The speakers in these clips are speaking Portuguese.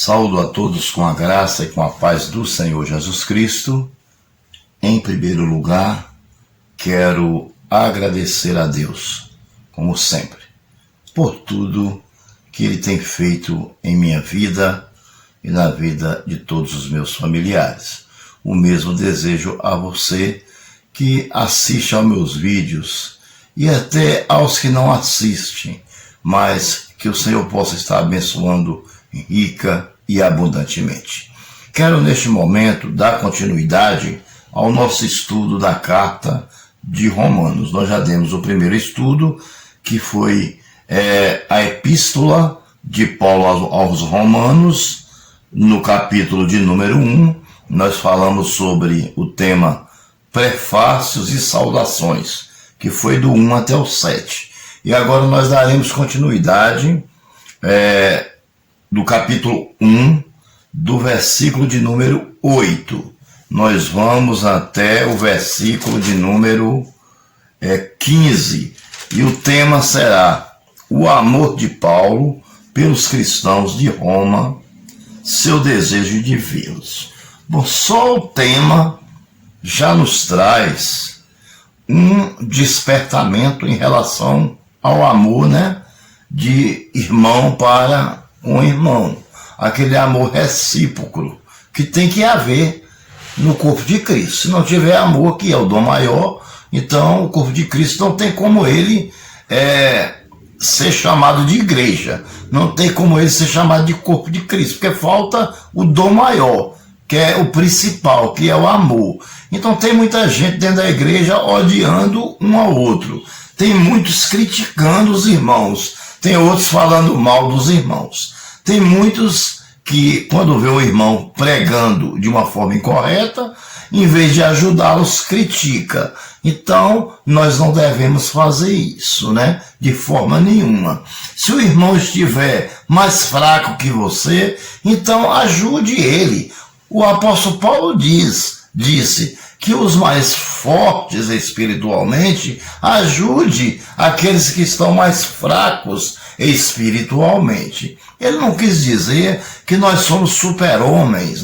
Saúdo a todos com a graça e com a paz do Senhor Jesus Cristo. Em primeiro lugar, quero agradecer a Deus, como sempre, por tudo que Ele tem feito em minha vida e na vida de todos os meus familiares. O mesmo desejo a você que assiste aos meus vídeos e até aos que não assistem, mas que o Senhor possa estar abençoando rica e abundantemente. Quero neste momento dar continuidade ao nosso estudo da carta de Romanos. Nós já demos o primeiro estudo, que foi a epístola de Paulo aos Romanos, no capítulo de número 1. Nós falamos sobre o tema prefácios e saudações, que foi do 1 até o 7. E agora nós daremos continuidade do capítulo 1, do versículo de número 8. Nós vamos até o versículo de número 15. E o tema será o amor de Paulo pelos cristãos de Roma, seu desejo de vê-los. Bom, só o tema já nos traz um despertamento em relação ao amor, de irmão para um irmão, aquele amor recíproco que tem que haver no corpo de Cristo. Se não tiver amor, que é o dom maior, então o corpo de Cristo não tem como ele ser chamado de igreja, não tem como ele ser chamado de corpo de Cristo, porque falta o dom maior, que é o principal, que é o amor. Então tem muita gente dentro da igreja odiando um ao outro, tem muitos criticando os irmãos, tem outros falando mal dos irmãos. Tem muitos que, quando vê o irmão pregando de uma forma incorreta, em vez de ajudá-los, critica. Então, nós não devemos fazer isso, de forma nenhuma. Se o irmão estiver mais fraco que você, então ajude ele. O apóstolo Paulo disse que os mais fortes espiritualmente ajude aqueles que estão mais fracos espiritualmente. Ele não quis dizer que nós somos super-homens,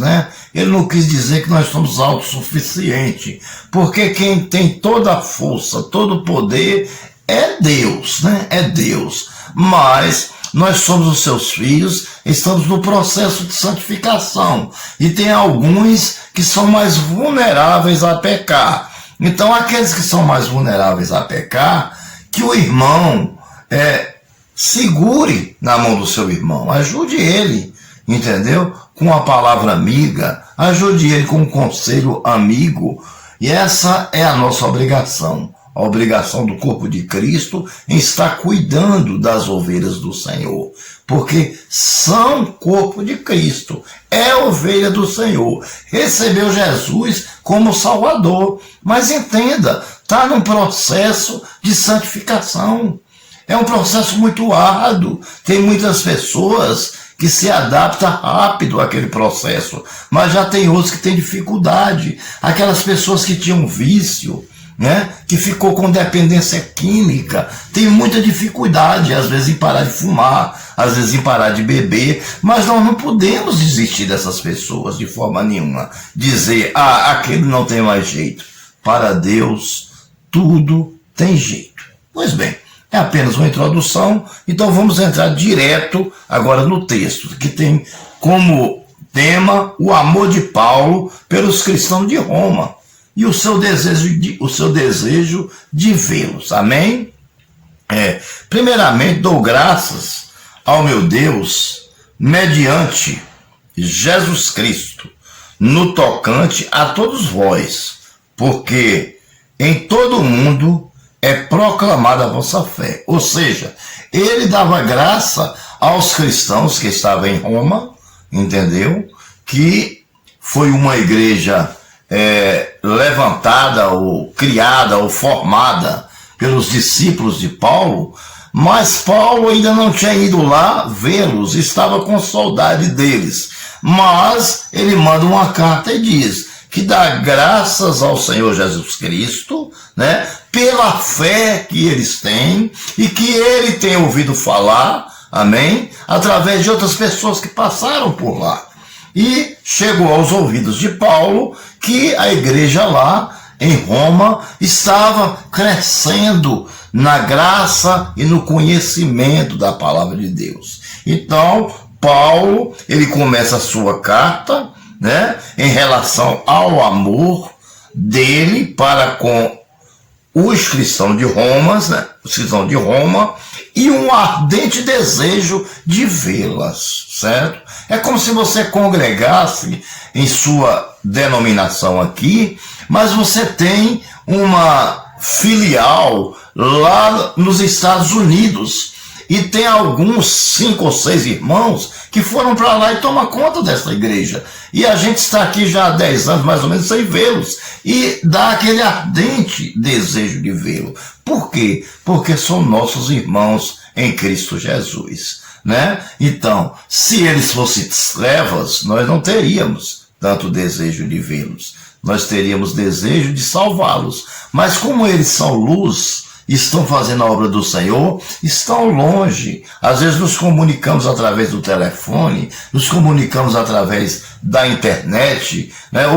Ele não quis dizer que nós somos autossuficientes, porque quem tem toda a força, todo o poder é Deus, É Deus. Mas nós somos os seus filhos, estamos no processo de santificação, e tem alguns que são mais vulneráveis a pecar. Então, aqueles que são mais vulneráveis a pecar, que o irmão segure na mão do seu irmão, ajude ele, entendeu? Com uma palavra amiga, ajude ele com um conselho amigo, e essa é a nossa obrigação. A obrigação do corpo de Cristo em estar cuidando das ovelhas do Senhor, porque são corpo de Cristo, é ovelha do Senhor, recebeu Jesus como Salvador, mas entenda, está num processo de santificação, é um processo muito árduo, tem muitas pessoas que se adaptam rápido àquele processo, mas já tem outros que têm dificuldade, aquelas pessoas que tinham vício, que ficou com dependência química, tem muita dificuldade, às vezes, em parar de fumar, às vezes em parar de beber, mas nós não podemos desistir dessas pessoas de forma nenhuma, dizer, aquele não tem mais jeito. Para Deus, tudo tem jeito. Pois bem, é apenas uma introdução, então vamos entrar direto agora no texto, que tem como tema o amor de Paulo pelos cristãos de Roma, e o seu desejo de vê-los. Amém? Primeiramente, dou graças ao meu Deus, mediante Jesus Cristo, no tocante a todos vós, porque em todo o mundo é proclamada a vossa fé. Ou seja, ele dava graça aos cristãos que estavam em Roma, entendeu? Que foi uma igreja levantada, ou criada, ou formada pelos discípulos de Paulo, mas Paulo ainda não tinha ido lá vê-los, estava com saudade deles. Mas ele manda uma carta e diz que dá graças ao Senhor Jesus Cristo, pela fé que eles têm e que ele tem ouvido falar amém? Através de outras pessoas que passaram por lá. E chegou aos ouvidos de Paulo que a igreja lá em Roma estava crescendo na graça e no conhecimento da palavra de Deus. Então, Paulo, ele começa a sua carta, né, em relação ao amor dele para com os cristãos de Roma, né, os cristãos de Roma, e um ardente desejo de vê-las, certo? É como se você congregasse em sua denominação aqui, mas você tem uma filial lá nos Estados Unidos e tem alguns 5 ou 6 irmãos que foram para lá e tomam conta dessa igreja. E a gente está aqui já há 10 anos, mais ou menos, sem vê-los. E dá aquele ardente desejo de vê-lo. Por quê? Porque são nossos irmãos em Cristo Jesus, né? Então, se eles fossem trevas, nós não teríamos tanto desejo de vê-los. Nós teríamos desejo de salvá-los. Mas como eles são luz, estão fazendo a obra do Senhor, estão longe. Às vezes nos comunicamos através do telefone, nos comunicamos através da internet, né?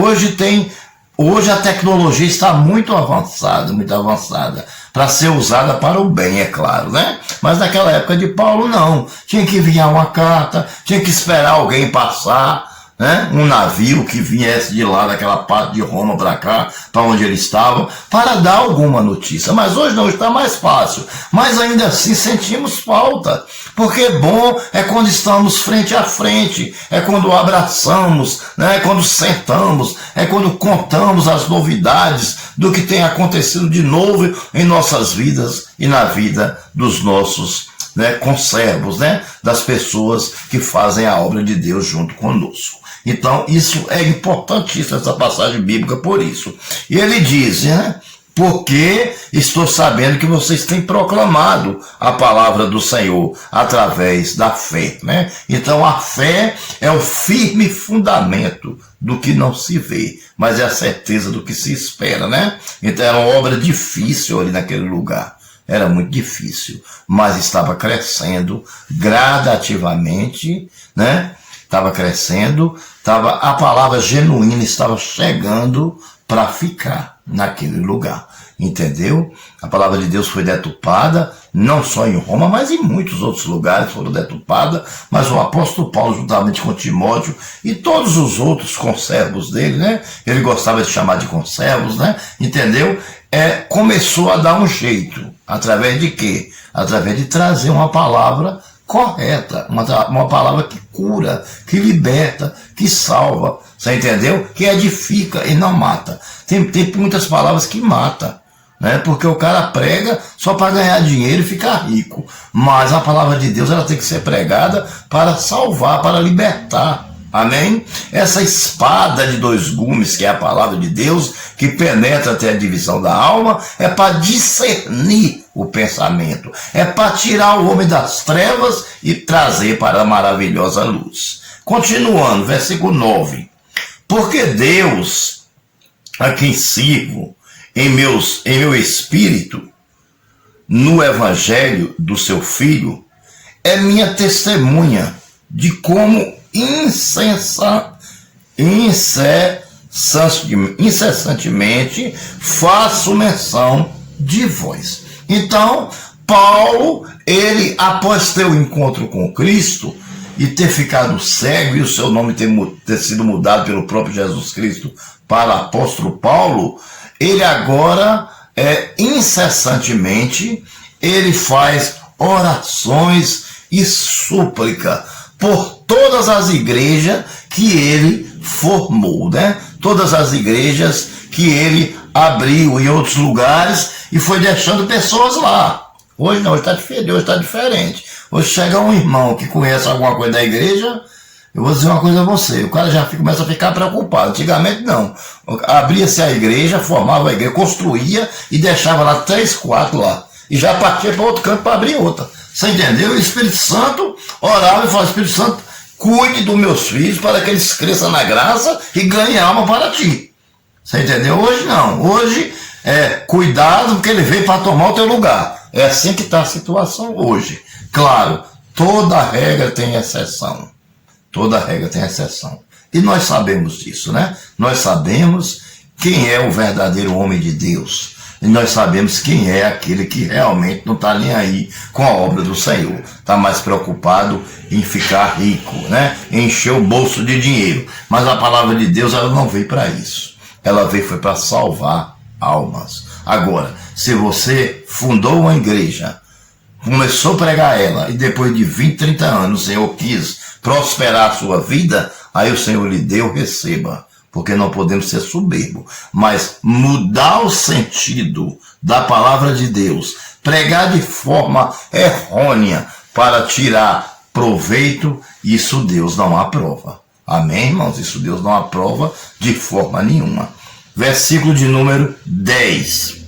Hoje a tecnologia está muito avançada para ser usada para o bem, é claro, né? Mas naquela época de Paulo, não. Tinha que enviar uma carta, tinha que esperar alguém passar, né? Um navio que viesse de lá, daquela parte de Roma para cá, para onde ele estava, para dar alguma notícia. Mas hoje não, está mais fácil. Mas ainda assim sentimos falta. Porque bom é quando estamos frente a frente, é quando abraçamos, né? É quando sentamos, é quando contamos as novidades do que tem acontecido de novo em nossas vidas e na vida dos nossos, né, conservos, né, das pessoas que fazem a obra de Deus junto conosco. Então, isso é importantíssimo, essa passagem bíblica, por isso. E ele diz, né, porque estou sabendo que vocês têm proclamado a palavra do Senhor através da fé, né? Então, a fé é o firme fundamento do que não se vê, mas é a certeza do que se espera, né? Então, era uma obra difícil ali naquele lugar. Era muito difícil, mas estava crescendo gradativamente, né? Estava crescendo, a palavra genuína estava chegando para ficar naquele lugar, entendeu? A palavra de Deus foi deturpada, não só em Roma, mas em muitos outros lugares foram deturpadas, mas o apóstolo Paulo, juntamente com Timóteo e todos os outros conservos dele, né? Ele gostava de chamar de conservos, né? Entendeu? Começou a dar um jeito, através de quê? Através de trazer uma palavra correta, uma palavra que cura, que liberta, que salva, você entendeu? Que edifica e não mata. Tem muitas palavras que matam, né? Porque o cara prega só para ganhar dinheiro e ficar rico, mas a palavra de Deus ela tem que ser pregada para salvar, para libertar. Amém? Essa espada de 2 gumes, que é a palavra de Deus, que penetra até a divisão da alma, é para discernir o pensamento, é para tirar o homem das trevas e trazer para a maravilhosa luz. Continuando, versículo 9. Porque Deus, a quem sirvo em meu espírito, no evangelho do seu Filho, é minha testemunha de como incessantemente faço menção de vós. Então, Paulo, ele, após ter o encontro com Cristo e ter ficado cego e o seu nome ter sido mudado pelo próprio Jesus Cristo para apóstolo Paulo, ele agora, incessantemente, ele faz orações e súplica por todas as igrejas que ele formou, né? Todas as igrejas que ele abriu em outros lugares e foi deixando pessoas lá. Hoje não, hoje está diferente. Hoje chega um irmão que conhece alguma coisa da igreja, eu vou dizer uma coisa a você, o cara já começa a ficar preocupado. Antigamente não. Abria-se a igreja, formava a igreja, construía e deixava lá 3, 4 lá. E já partia para outro canto para abrir outra. Você entendeu? O Espírito Santo orava e falava, Espírito Santo, cuide dos meus filhos para que eles cresçam na graça e ganhem alma para ti. Você entendeu? Hoje não. Hoje cuidado porque ele veio para tomar o teu lugar. É assim que está a situação hoje. Claro, Toda regra tem exceção. Toda regra tem exceção. E nós sabemos disso, né? Nós sabemos quem é o verdadeiro homem de Deus. E nós sabemos quem é aquele que realmente não está nem aí com a obra do Senhor. Está mais preocupado em ficar rico, né? Em encher o bolso de dinheiro. Mas a palavra de Deus, ela não veio para isso. Ela foi para salvar almas. Agora, se você fundou uma igreja, começou a pregar ela, e depois de 20, 30 anos o Senhor quis prosperar a sua vida, aí o Senhor lhe deu, receba. Porque não podemos ser soberbos, mas mudar o sentido da palavra de Deus, pregar de forma errônea para tirar proveito, isso Deus não aprova. Amém, irmãos? Isso Deus não aprova de forma nenhuma. Versículo de número 10.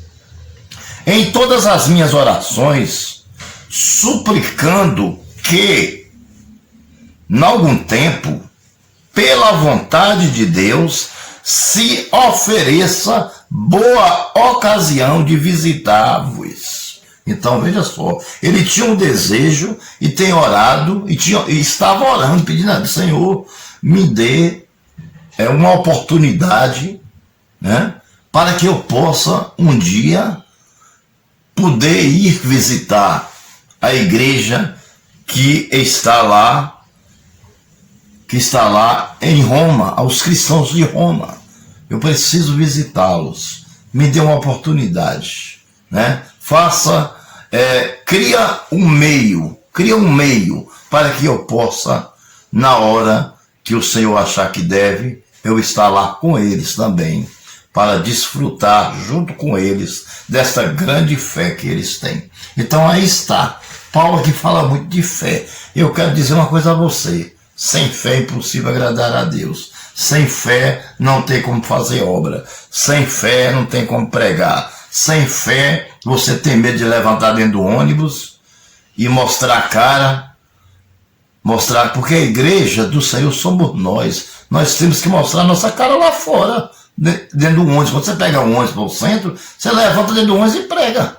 Em todas as minhas orações, suplicando que, em algum tempo, pela vontade de Deus, se ofereça boa ocasião de visitar-vos. Então, veja só, ele tinha um desejo e tem orado, e estava orando, pedindo a Deus, Senhor, me dê uma oportunidade, né, para que eu possa um dia poder ir visitar a igreja que está lá em Roma, aos cristãos de Roma. Eu preciso visitá-los. Me dê uma oportunidade, né? Cria um meio para que eu possa, na hora que o Senhor achar que deve, eu estar lá com eles também, para desfrutar junto com eles dessa grande fé que eles têm. Então aí está. Paulo aqui fala muito de fé. Eu quero dizer uma coisa a você. Sem fé é impossível agradar a Deus. Sem fé não tem como fazer obra. Sem fé não tem como pregar. Sem fé você tem medo de levantar dentro do ônibus e mostrar a cara. Porque a igreja do Senhor somos nós. Nós temos que mostrar a nossa cara lá fora, dentro do ônibus. Quando você pega um ônibus para o centro, você levanta dentro do ônibus e prega.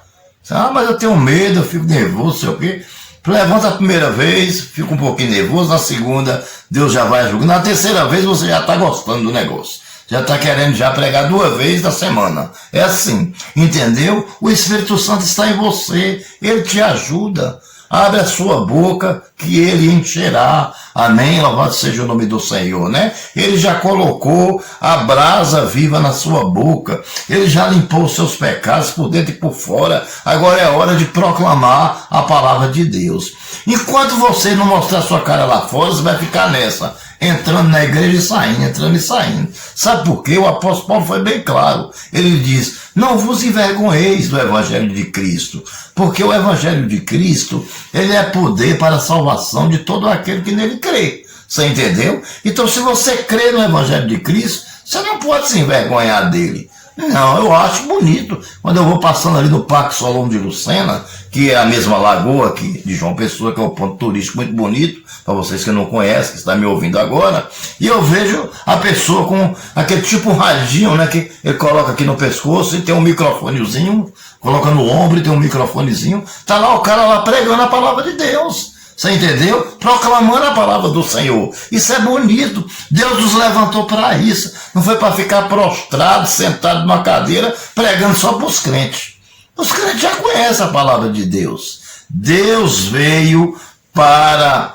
Mas eu tenho medo, eu fico nervoso, sei o quê. Levanta a primeira vez, fica um pouquinho nervoso, na segunda Deus já vai ajudando, na terceira vez você já está gostando do negócio, já está querendo já pregar 2 vezes na semana. É assim, entendeu? O Espírito Santo está em você, ele te ajuda. Abre a sua boca que ele encherá. Amém? Louvado seja o nome do Senhor, né? Ele já colocou a brasa viva na sua boca. Ele já limpou os seus pecados por dentro e por fora. Agora é hora de proclamar a palavra de Deus. Enquanto você não mostrar sua cara lá fora, você vai ficar nessa, entrando na igreja e saindo, entrando e saindo. Sabe por quê? O apóstolo Paulo foi bem claro. Ele diz, não vos envergonheis do evangelho de Cristo, porque o evangelho de Cristo, ele é poder para a salvação de todo aquele que nele crê. Você entendeu? Então, se você crê no evangelho de Cristo, você não pode se envergonhar dele. Não, eu acho bonito. Quando eu vou passando ali no Parque Solon de Lucena, que é a mesma lagoa aqui de João Pessoa, que é um ponto turístico muito bonito, para vocês que não conhecem, que estão me ouvindo agora, e eu vejo a pessoa com aquele tipo radinho, né, que ele coloca aqui no pescoço e tem um microfonezinho, coloca no ombro e tem um microfonezinho, tá lá o cara lá pregando a palavra de Deus. Você entendeu? Proclamando a palavra do Senhor. Isso é bonito. Deus nos levantou para isso. Não foi para ficar prostrado, sentado numa cadeira, pregando só para os crentes. Os crentes já conhecem a palavra de Deus. Deus veio para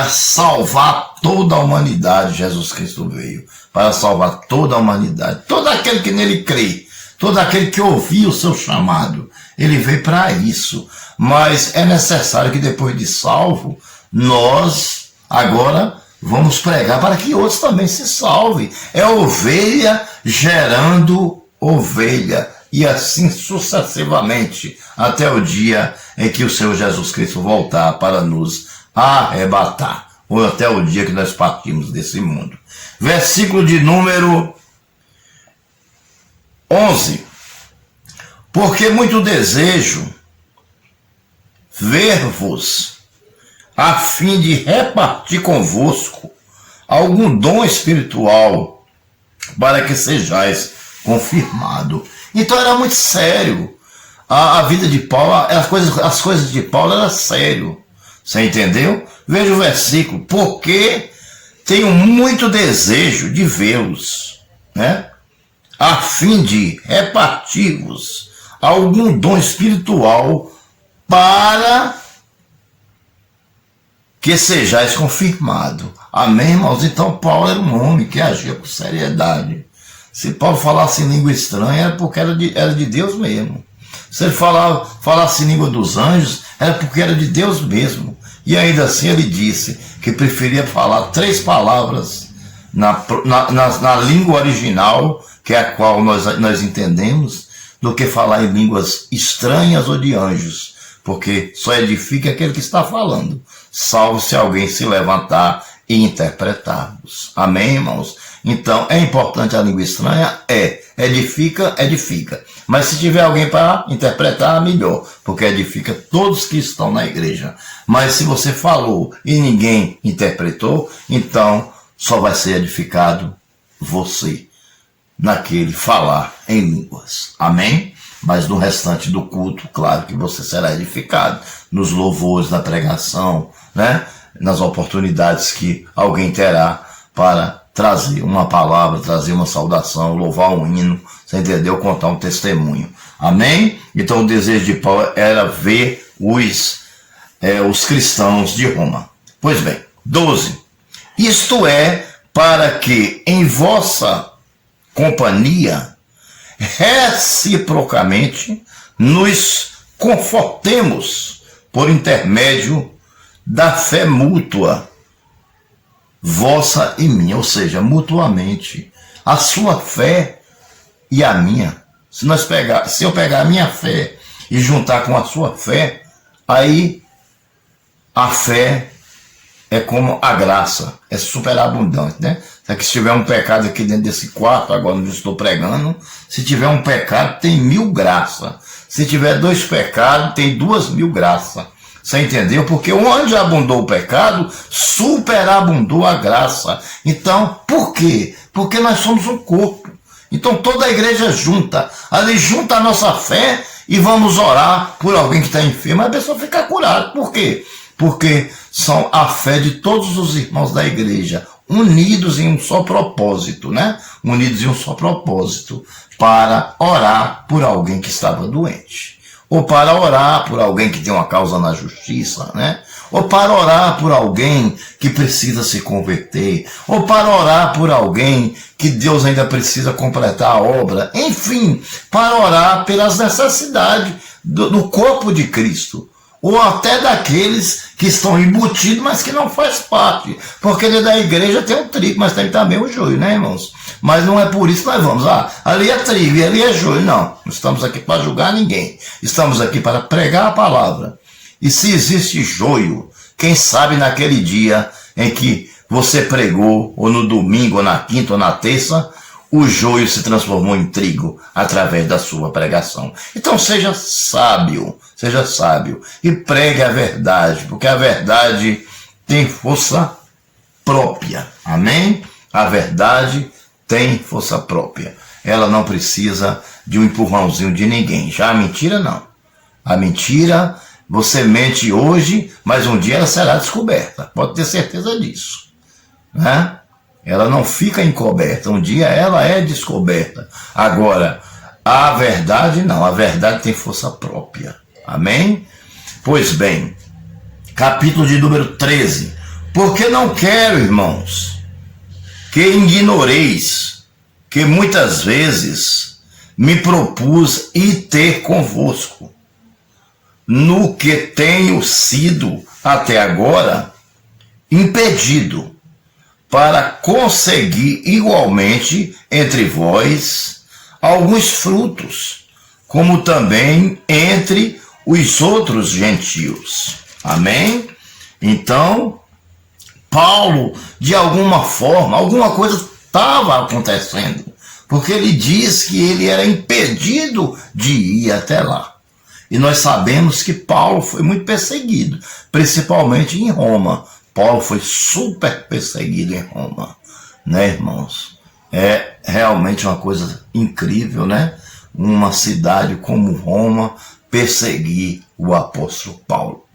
salvar toda a humanidade. Jesus Cristo veio para salvar toda a humanidade. Todo aquele que nele crê, todo aquele que ouviu o seu chamado, ele veio para isso. Mas é necessário que depois de salvo, nós agora vamos pregar para que outros também se salvem. É ovelha gerando ovelha, e assim sucessivamente, até o dia em que o Senhor Jesus Cristo voltar para nos arrebatar, ou até o dia que nós partimos desse mundo. Versículo de número 11. Porque muito desejo ver-vos, a fim de repartir convosco algum dom espiritual, para que sejais confirmado. Então era muito sério. A vida de Paulo, as coisas de Paulo eram sério. Você entendeu? Veja o versículo. Porque tenho muito desejo de vê-los, né? A fim de repartir-vos algum dom espiritual para que sejais confirmado. Amém, irmãos? Então Paulo era um homem que agia com seriedade. Se Paulo falasse em língua estranha, era porque era de Deus mesmo. Se ele falasse em língua dos anjos, era porque era de Deus mesmo. E ainda assim ele disse que preferia falar 3 palavras na língua original, que é a qual nós entendemos, do que falar em línguas estranhas ou de anjos. Porque só edifica aquele que está falando, salvo se alguém se levantar e interpretar-vos. Amém, irmãos? Então, é importante a língua estranha? Edifica. Mas se tiver alguém para interpretar, melhor, porque edifica todos que estão na igreja. Mas se você falou e ninguém interpretou, então só vai ser edificado você, naquele falar em línguas. Amém? Mas no restante do culto, claro que você será edificado, nos louvores, na pregação, né? Nas oportunidades que alguém terá para trazer uma palavra, trazer uma saudação, louvar um hino, você entendeu? Contar um testemunho. Amém? Então o desejo de Paulo era ver os cristãos de Roma. Pois bem, 12. Isto é, para que em vossa companhia reciprocamente nos confortemos por intermédio da fé mútua, vossa e minha, ou seja, mutuamente, a sua fé e a minha. Se eu pegar a minha fé e juntar com a sua fé, aí a fé é como a graça, é superabundante, né? Se tiver um pecado aqui dentro desse quarto, agora onde eu estou pregando, se tiver um pecado, tem 1000 graças. Se tiver 2 pecados, tem 2000 graças. Você entendeu? Porque onde abundou o pecado, superabundou a graça. Então, por quê? Porque nós somos um corpo. Então toda a igreja junta. Ali junta a nossa fé e vamos orar por alguém que está enfermo, a pessoa fica curada. Por quê? Porque são a fé de todos os irmãos da igreja, unidos em um só propósito, né? Unidos em um só propósito, para orar por alguém que estava doente. Ou para orar por alguém que tem uma causa na justiça, né? Ou para orar por alguém que precisa se converter, ou para orar por alguém que Deus ainda precisa completar a obra, enfim, para orar pelas necessidades do corpo de Cristo, ou até daqueles que estão embutidos, mas que não faz parte, porque dentro da igreja tem o trigo, mas tem também o joio, né, irmãos? Mas não é por isso que nós vamos, ali é trigo e ali é joio, não estamos aqui para julgar ninguém, estamos aqui para pregar a palavra. E se existe joio, quem sabe naquele dia em que você pregou, ou no domingo, ou na quinta, ou na terça, o joio se transformou em trigo através da sua pregação. Então seja sábio e pregue a verdade, porque a verdade tem força própria. Amém? A verdade tem força própria. Ela não precisa de um empurrãozinho de ninguém. Já a mentira não. A mentira, você mente hoje, mas um dia ela será descoberta. Pode ter certeza disso, né? Ela não fica encoberta, um dia ela é descoberta. Agora, a verdade não, a verdade tem força própria. Amém? Pois bem, capítulo de número 13. Porque não quero, irmãos, que ignoreis que muitas vezes me propus ir ter convosco, no que tenho sido até agora impedido, para conseguir igualmente entre vós alguns frutos, como também entre os outros gentios. Amém? Então, Paulo, de alguma forma, alguma coisa estava acontecendo, porque ele diz que ele era impedido de ir até lá. E nós sabemos que Paulo foi muito perseguido, principalmente em Roma. Paulo foi super perseguido em Roma, né, irmãos? É realmente uma coisa incrível, né? Uma cidade como Roma perseguir o apóstolo Paulo.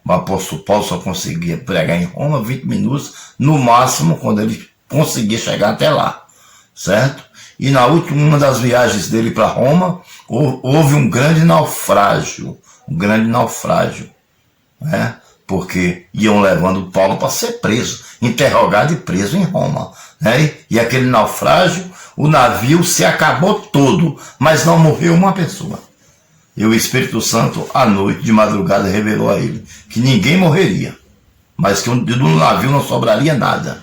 O apóstolo Paulo só conseguia pregar em Roma 20 minutos, no máximo, quando ele conseguia chegar até lá, certo? E na última, uma das viagens dele para Roma, houve um grande naufrágio, né? Porque iam levando Paulo para ser preso, interrogado e preso em Roma, né? E aquele naufrágio, o navio se acabou todo, mas não morreu uma pessoa. E o Espírito Santo, à noite, de madrugada, revelou a ele que ninguém morreria, mas que do navio não sobraria nada,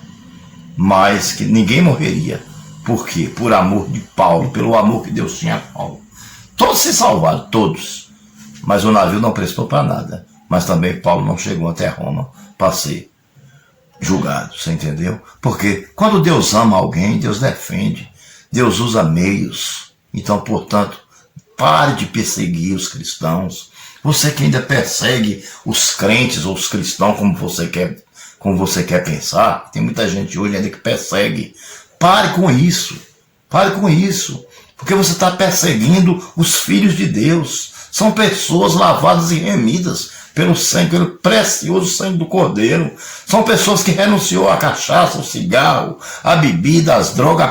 mas que ninguém morreria. Por quê? Por amor de Paulo, pelo amor que Deus tinha a Paulo. Todos se salvaram, todos, mas o navio não prestou para nada. Mas também Paulo não chegou até Roma para ser julgado, você entendeu? Porque quando Deus ama alguém, Deus defende, Deus usa meios. Então, portanto, pare de perseguir os cristãos. Você que ainda persegue os crentes ou os cristãos como você quer pensar, tem muita gente hoje ainda que persegue. Pare com isso, porque você está perseguindo os filhos de Deus. São pessoas lavadas e remidas pelo sangue, pelo precioso sangue do Cordeiro. São pessoas que renunciou à cachaça, ao cigarro, à bebida, às drogas,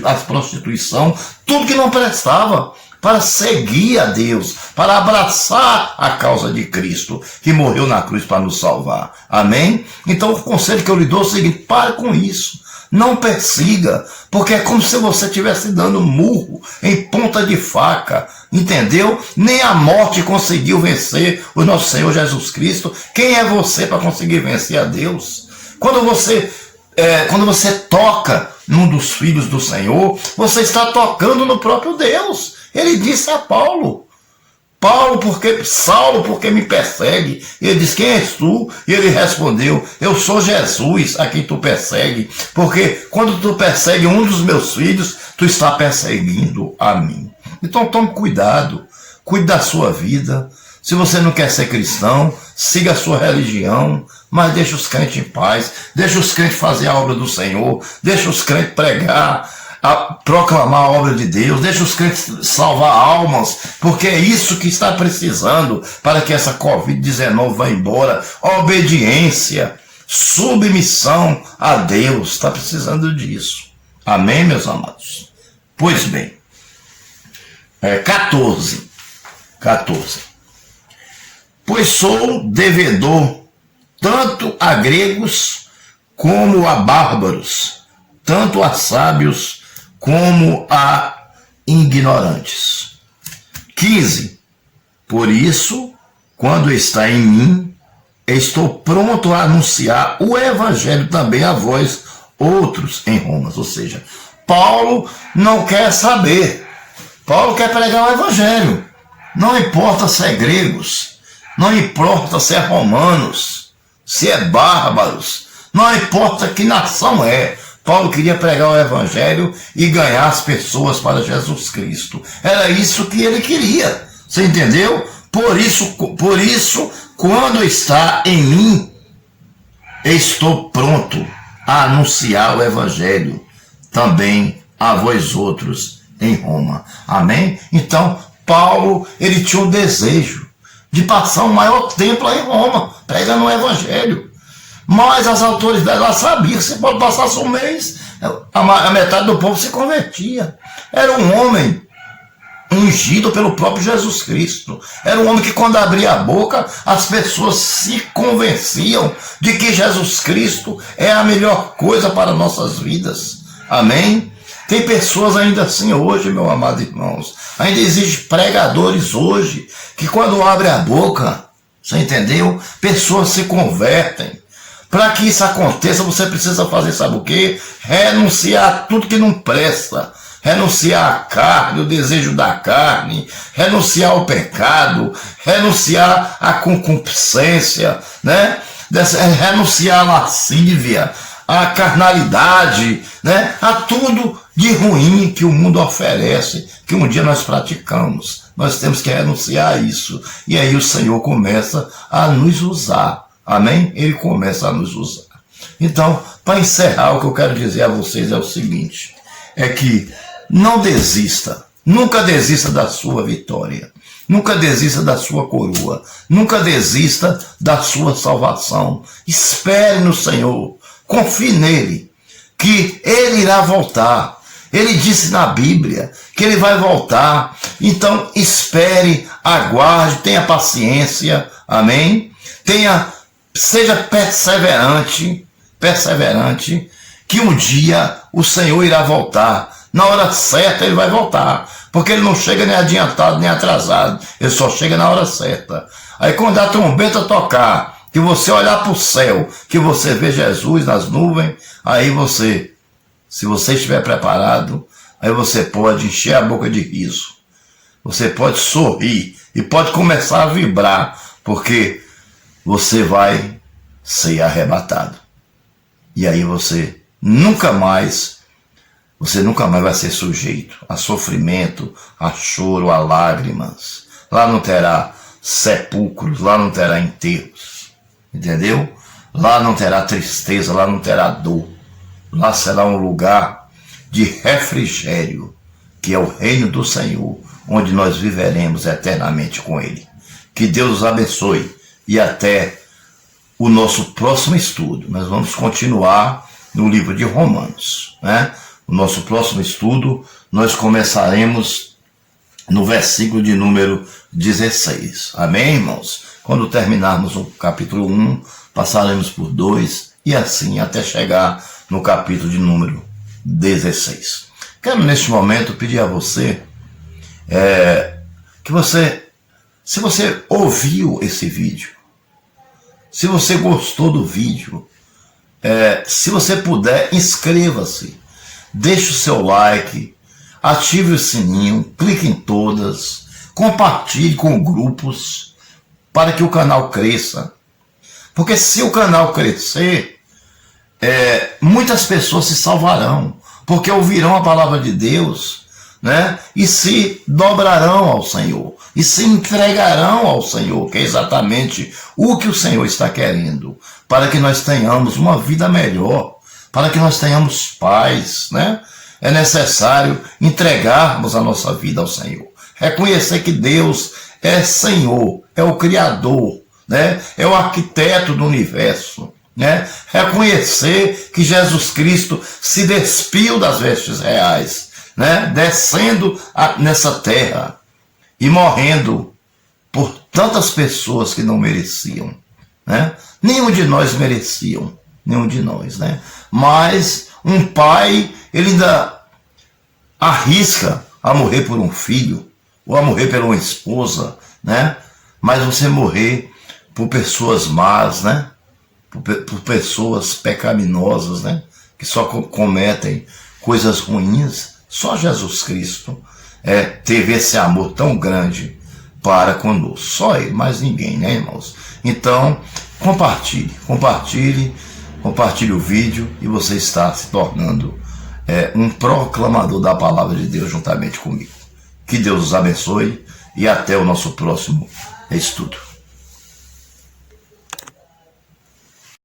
à prostituição, tudo que não prestava, para seguir a Deus, para abraçar a causa de Cristo, que morreu na cruz para nos salvar. Amém? Então o conselho que eu lhe dou é o seguinte: pare com isso. Não persiga, porque é como se você estivesse dando murro em ponta de faca, entendeu? Nem a morte conseguiu vencer o nosso Senhor Jesus Cristo. Quem é você para conseguir vencer a Deus? Quando você toca num dos filhos do Senhor, você está tocando no próprio Deus. Ele disse a Saulo, porque me persegue? Ele disse: quem és tu? E ele respondeu: eu sou Jesus a quem tu persegue, porque quando tu persegue um dos meus filhos, tu está perseguindo a mim. Então tome cuidado, cuide da sua vida. Se você não quer ser cristão, siga a sua religião, mas deixa os crentes em paz, deixa os crentes fazer a obra do Senhor, deixa os crentes pregar, proclamar a obra de Deus, deixa os crentes salvar almas, porque é isso que está precisando para que essa Covid-19 vá embora. Obediência, submissão a Deus, está precisando disso. Amém, meus amados? Pois bem, 14. Pois sou devedor tanto a gregos como a bárbaros, tanto a sábios como a ignorantes. 15. Por isso, quando está em mim, estou pronto a anunciar o evangelho também a vós outros em Roma. Ou seja, Paulo não quer saber. Paulo quer pregar o evangelho. Não importa se é gregos, não importa se é romanos, se é bárbaros, não importa que nação é. Paulo queria pregar o evangelho e ganhar as pessoas para Jesus Cristo. Era isso que ele queria. Você entendeu? Por isso, quando está em mim, estou pronto a anunciar o evangelho também a vós outros em Roma. Amém? Então, Paulo, ele tinha um desejo de passar o maior tempo lá em Roma, pregando o evangelho. Mas as autoridades lá sabiam que se Paulo passasse um mês, a metade do povo se convertia. Era um homem ungido pelo próprio Jesus Cristo. Era um homem que, quando abria a boca, as pessoas se convenciam de que Jesus Cristo é a melhor coisa para nossas vidas. Amém? Tem pessoas ainda assim hoje, meu amado irmãos. Ainda existem pregadores hoje que, quando abrem a boca, você entendeu? Pessoas se convertem. Para que isso aconteça, você precisa fazer, sabe o quê? Renunciar a tudo que não presta. Renunciar à carne, o desejo da carne. Renunciar ao pecado. Renunciar à concupiscência, né? Renunciar à lascívia, à carnalidade, né? A tudo de ruim que o mundo oferece, que um dia nós praticamos. Nós temos que renunciar a isso. E aí o Senhor começa a nos usar. Amém? Ele começa a nos usar. Então, para encerrar, o que eu quero dizer a vocês é o seguinte: é que não desista, nunca desista da sua vitória. Nunca desista da sua coroa. Nunca desista da sua salvação. Espere no Senhor. Confie nele, que ele irá voltar. Ele disse na Bíblia que ele vai voltar. Então espere, aguarde, tenha paciência. Amém? Seja perseverante, que um dia o Senhor irá voltar. Na hora certa ele vai voltar, porque ele não chega nem adiantado nem atrasado, ele só chega na hora certa. Aí quando a trombeta tocar, que você olhar para o céu, que você vê Jesus nas nuvens, aí você, se você estiver preparado, aí você pode encher a boca de riso, você pode sorrir e pode começar a vibrar, porque você vai ser arrebatado. E aí você nunca mais vai ser sujeito a sofrimento, a choro, a lágrimas. Lá não terá sepulcros, lá não terá enterros. Entendeu? Lá não terá tristeza, lá não terá dor. Lá será um lugar de refrigério, que é o reino do Senhor, onde nós viveremos eternamente com Ele. Que Deus os abençoe e até o nosso próximo estudo. Nós vamos continuar no livro de Romanos, né? O nosso próximo estudo, nós começaremos no versículo de número 16. Amém, irmãos? Quando terminarmos o capítulo 1, passaremos por 2 e assim até chegar no capítulo de número 16. Quero neste momento pedir a você que você, se você ouviu esse vídeo, se você gostou do vídeo, se você puder, inscreva-se. Deixe o seu like, ative o sininho, clique em todas, compartilhe com grupos para que o canal cresça. Porque se o canal crescer, muitas pessoas se salvarão, porque ouvirão a palavra de Deus, né? E se dobrarão ao Senhor, e se entregarão ao Senhor, que é exatamente o que o Senhor está querendo, para que nós tenhamos uma vida melhor, para que nós tenhamos paz, né? É necessário entregarmos a nossa vida ao Senhor. Reconhecer que Deus é Senhor, é o Criador, né? É o arquiteto do universo, né? Reconhecer que Jesus Cristo se despiu das vestes reais, né? Descendo nessa terra e morrendo por tantas pessoas que não mereciam, né? Nenhum de nós mereciam, nenhum de nós, né? Mas um pai, ele ainda arrisca a morrer por um filho, ou a morrer por uma esposa, né? Mas você morrer por pessoas más, né? Por pessoas pecaminosas, né? Que só cometem coisas ruins. Só Jesus Cristo teve esse amor tão grande para conosco. Só Ele, mais ninguém, né, irmãos? Então, compartilhe o vídeo e você está se tornando um proclamador da palavra de Deus juntamente comigo. Que Deus os abençoe e até o nosso próximo estudo.